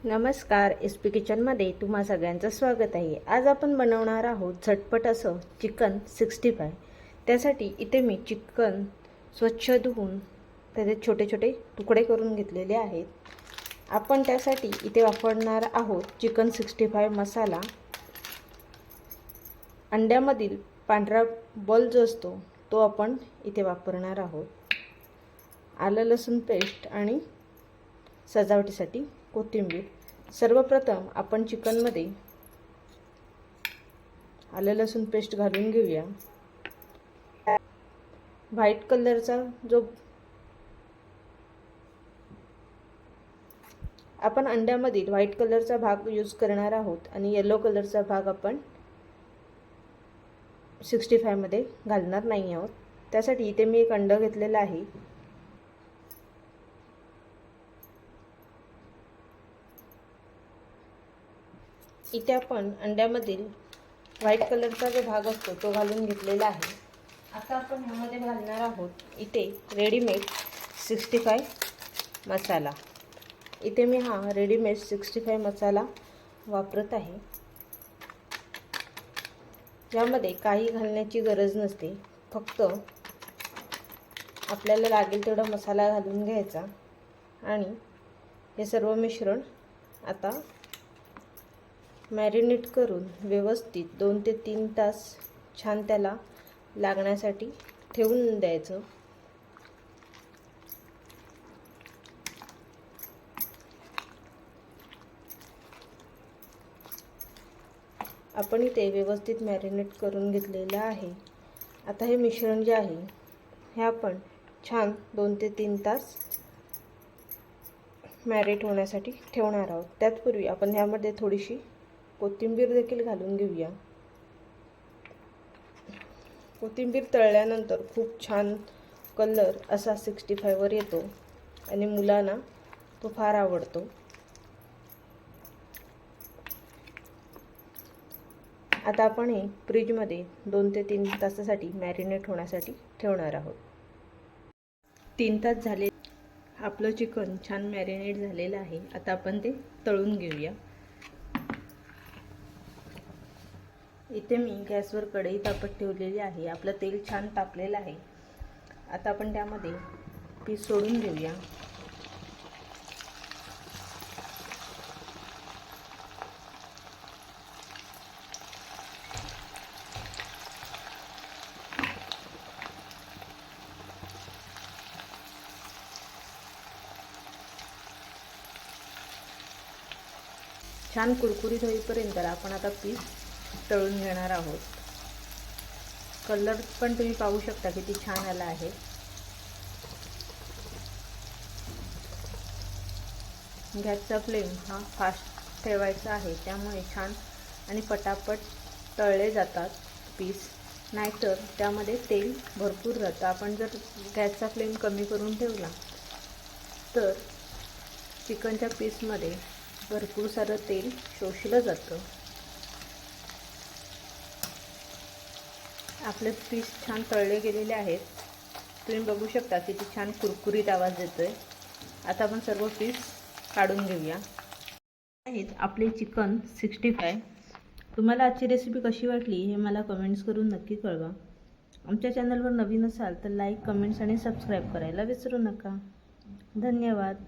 नमस्कार, S P किचनमध्ये तुम्हा सगळ्यांचं स्वागत आहे। आज आपण बनवणार आहोत झटपट असं चिकन 65। त्यासाठी इथे मी चिकन स्वच्छ धुवून त्याचे छोटे छोटे तुकडे करून घेतलेले आहेत। आपण त्यासाठी इथे वापरणार आहोत चिकन 65 मसाला, अंड्यामधील पांढरा बॉल जो असतो तो आपण इथे वापरणार आहोत, आलं लसूण पेस्ट आणि सजावटीसाठी कोथिंबीर। सर्वप्रथम आपण चिकनमध्ये आलं लसूण पेस्ट घालून घेऊया। व्हाईट कलरचा जो आपण अंड्यामधील व्हाईट कलरचा भाग यूज करणार आहोत आणि येलो कलरचा भाग आपण 65 मध्ये घालणार नाही आहोत। त्यासाठी इथे मी एक अंड घेतलेला आहे। इथे आपण अंड्यामधील व्हाईट कलरचा जो भाग असतो तो घालून घेतलेला आहे। आता आपण ह्यामध्ये घालणार आहोत इथे रेडीमेड 65 मसाला। इथे मी हा रेडीमेड 65 मसाला वापरत आहे। यामध्ये काही घालण्याची गरज नसते, फक्त आपल्याला लागेल तेवढा मसाला घालून घ्यायचा आणि हे सर्व मिश्रण आता मॅरिनेट करून व्यवस्थित 2 ते 3 तास छान त्याला लागण्यासाठी ठेवून द्यायचं। आपण इथे व्यवस्थित मॅरिनेट करून घेतलेलं आहे। आता हे मिश्रण जे आहे हे आपण छान 2 ते 3 तास मॅरिनेट होण्यासाठी ठेवणार आहोत। त्याचपूर्वी आपण ह्यामध्ये थोडीशी कोथिंबीर देखील घालून घेऊया। कोथिंबीर तळल्यानंतर खूप छान कलर असा 65 वर येतो आणि मुलांना तो फार आवडतो। आता आपण हे फ्रीजमध्ये 2 ते 3 तासासाठी मॅरिनेट होण्यासाठी ठेवणार आहोत। 3 तास झाले, आपलं चिकन छान मॅरिनेट झालेलं आहे। आता आपण ते तळून घेऊया। इथे मी गॅसवर कढई तापत ठेवलेली आहे। आपलं तेल छान तापलेलं आहे। आता आपण त्यामध्ये पीस सोडून घेऊया। छान कुरकुरीत होईपर्यंत आपण आता पीस तळून घेणार आहोत। कलर पण तुम्ही पाहू शकता किती छान आला आहे। गॅसचा फ्लेम हा फास्ट ठेवायचा आहे, त्यामुळे छान आणि पटापट तळले जातात पीस, नाहीतर त्यामध्ये तेल भरपूर राहतं। आपण जर गॅसचा फ्लेम कमी करून ठेवला तर चिकनच्या पीसमध्ये भरपूर सारं तेल शोषलं जातं। आपले पीस छान तळले गेलेले आहेत। तुम्ही बघू शकता किती छान कुरकुरीत आवाज येतोय। आता आपण सर्व पीस काढून घेऊया। आहेत आपले चिकन 65। तुम्हाला आजची रेसिपी कशी वाटली हे मला कमेंट्स करून नक्की कळवा। आमच्या चॅनलवर नवीन असाल तर लाईक, कमेंट्स आणि सबस्क्राईब करायला विसरू नका। धन्यवाद।